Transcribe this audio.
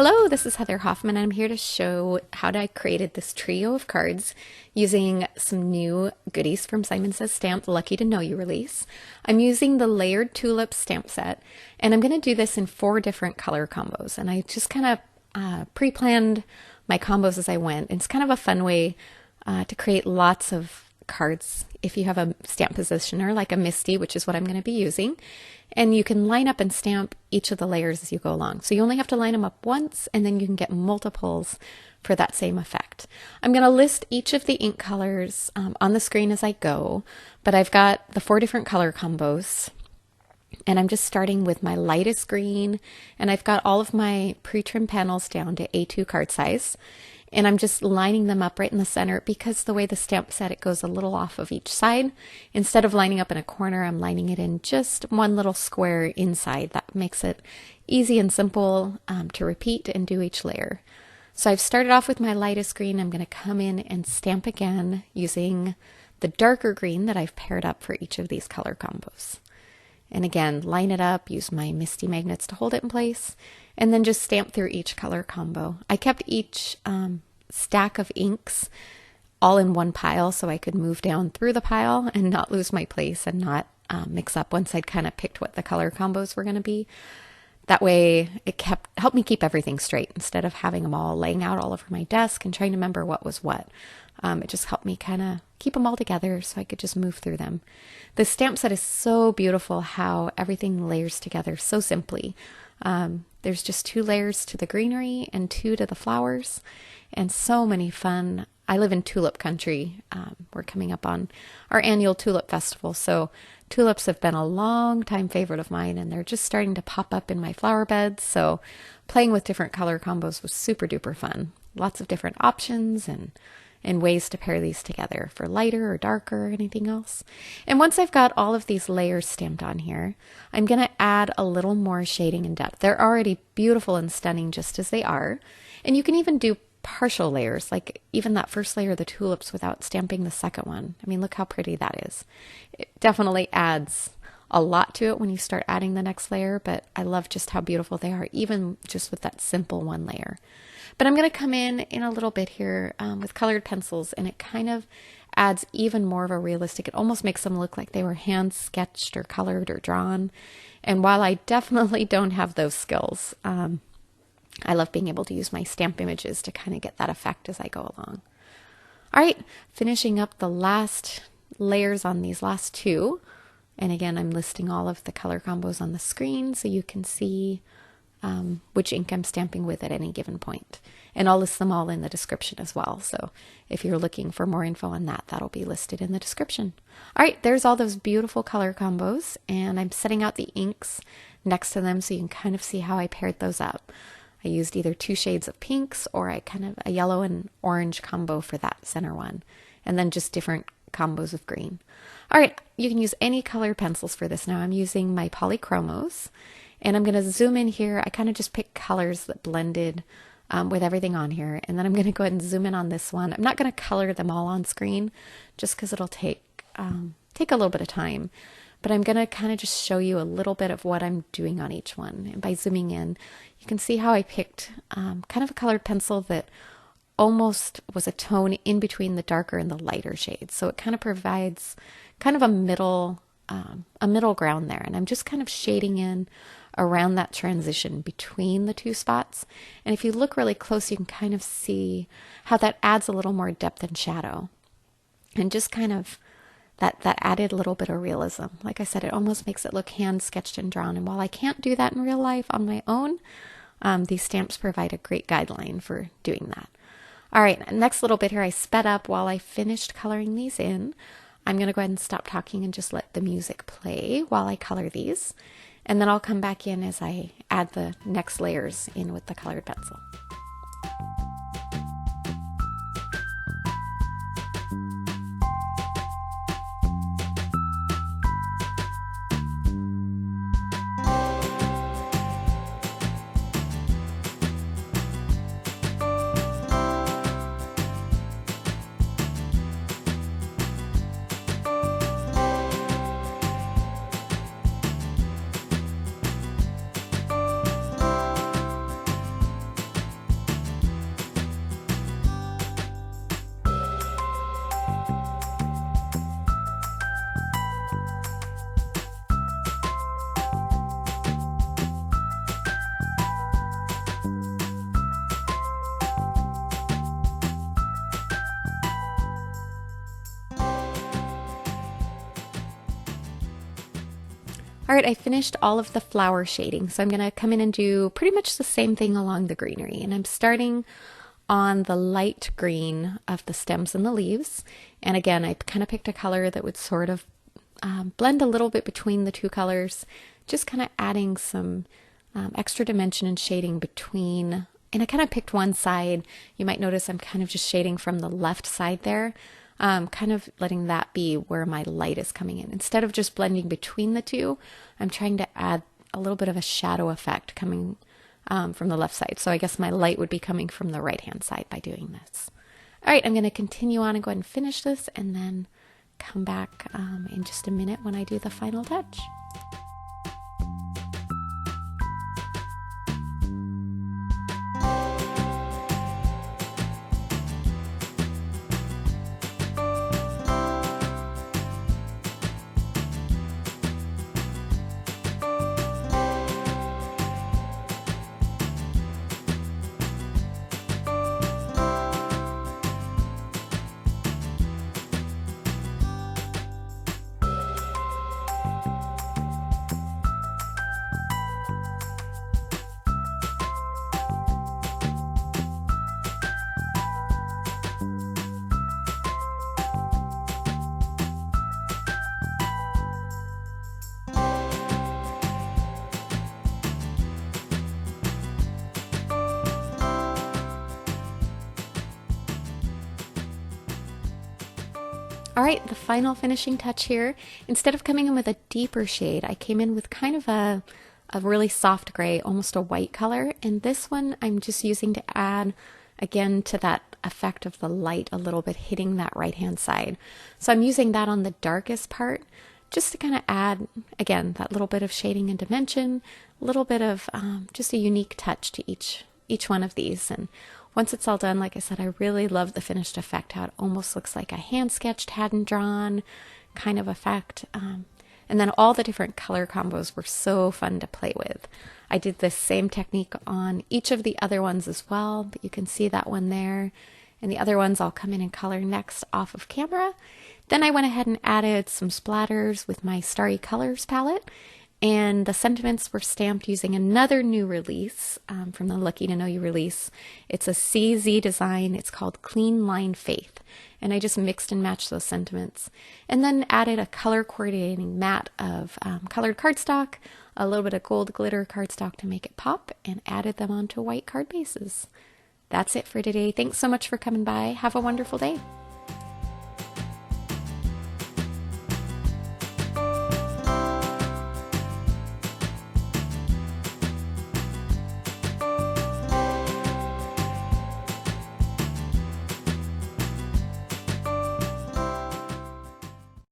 Hello, this is Heather Hoffman, and I'm here to show how I created this trio of cards using some new goodies from Simon Says Stamp Lucky to Know You release. I'm using the layered Tulips stamp set, and I'm going to do this in 4 different color combos. And I just kind of pre-planned my combos as I went. It's kind of a fun way to create lots of cards if you have a stamp positioner like a Misty, which is what I'm going to be using. And you can line up and stamp each of the layers as you go along. So you only have to line them up once, and then you can get multiples for that same effect. I'm going to list each of the ink colors on the screen as I go, but I've got the 4 different color combos. And I'm just starting with my lightest green, and I've got all of my pre-trim panels down to A2 card size. And I'm just lining them up right in the center because the way the stamp set, it goes a little off of each side. Instead of lining up in a corner, I'm lining it in just one little square inside. That makes it easy and simple to repeat and do each layer. So I've started off with my lightest green. I'm going to come in and stamp again using the darker green that I've paired up for each of these color combos. And again, line it up, use my Misty magnets to hold it in place, and then just stamp through each color combo. I kept each stack of inks all in one pile so I could move down through the pile and not lose my place and not mix up once I'd kind of picked what the color combos were going to be. That way it helped me keep everything straight instead of having them all laying out all over my desk and trying to remember what was what. It just helped me kind of keep them all together so I could just move through them. The stamp set is so beautiful how everything layers together so simply. There's just 2 layers to the greenery and 2 to the flowers, and so many fun. I live in tulip country. We're coming up on our annual tulip festival, so tulips have been a long time favorite of mine, and they're just starting to pop up in my flower beds. So playing with different color combos was super duper fun. Lots of different options and ways to pair these together for lighter or darker or anything else. And once I've got all of these layers stamped on here, I'm going to add a little more shading and depth. They're already beautiful and stunning just as they are. And you can even do partial layers, like even that first layer of the tulips without stamping the second one. I mean, look how pretty that is. It definitely adds a lot to it when you start adding the next layer, but I love just how beautiful they are, even just with that simple one layer. But I'm going to come in a little bit here with colored pencils, and it kind of adds even more of a realistic, it almost makes them look like they were hand sketched or colored or drawn. And while I definitely don't have those skills, I love being able to use my stamp images to kind of get that effect as I go along. All right, finishing up the last layers on these last 2. And again, I'm listing all of the color combos on the screen so you can see which ink I'm stamping with at any given point. And I'll list them all in the description as well. So if you're looking for more info on that, that'll be listed in the description. All right, there's all those beautiful color combos, and I'm setting out the inks next to them so you can kind of see how I paired those up. I used either 2 shades of pinks or a yellow and orange combo for that center one, and then just different combos of green. All right, you can use any colored pencils for this now. I'm using my polychromos, and I'm going to zoom in here. I kind of just picked colors that blended with everything on here, and then I'm going to go ahead and zoom in on this one. I'm not going to color them all on screen just because it'll take a little bit of time, but I'm going to kind of just show you a little bit of what I'm doing on each one. And by zooming in, you can see how I picked kind of a colored pencil that almost was a tone in between the darker and the lighter shades. So it kind of provides kind of a middle ground there. And I'm just kind of shading in around that transition between the 2 spots. And if you look really close, you can kind of see how that adds a little more depth and shadow. And just kind of that added little bit of realism. Like I said, it almost makes it look hand sketched and drawn. And while I can't do that in real life on my own, these stamps provide a great guideline for doing that. All right, next little bit here, I sped up while I finished coloring these in. I'm going to go ahead and stop talking and just let the music play while I color these. And then I'll come back in as I add the next layers in with the colored pencil. All right, I finished all of the flower shading, so I'm going to come in and do pretty much the same thing along the greenery. And I'm starting on the light green of the stems and the leaves. And again, I kind of picked a color that would sort of blend a little bit between the two colors, just kind of adding some extra dimension and shading between. And I kind of picked one side. You might notice I'm kind of just shading from the left side there. Kind of letting that be where my light is coming in. Instead of just blending between the two, I'm trying to add a little bit of a shadow effect coming from the left side. So I guess my light would be coming from the right-hand side by doing this. All right, I'm going to continue on and go ahead and finish this and then come back in just a minute when I do the final touch. All right, the final finishing touch here. Instead of coming in with a deeper shade, I came in with kind of a really soft gray, almost a white color. And this one I'm just using to add, again, to that effect of the light a little bit hitting that right-hand side. So I'm using that on the darkest part just to kind of add, again, that little bit of shading and dimension, a little bit of just a unique touch to each one of these. And once it's all done, like I said, I really love the finished effect, how it almost looks like a hand-sketched, hand-drawn kind of effect. And then all the different color combos were so fun to play with. I did this same technique on each of the other ones as well, but you can see that one there. And the other ones I'll come in and color next off of camera. Then I went ahead and added some splatters with my Starry Colors palette. And the sentiments were stamped using another new release from the Lucky to Know You release. It's a CZ design. It's called Clean Line Faith. And I just mixed and matched those sentiments. And then added a color coordinating mat of colored cardstock, a little bit of gold glitter cardstock to make it pop, and added them onto white card bases. That's it for today. Thanks so much for coming by. Have a wonderful day.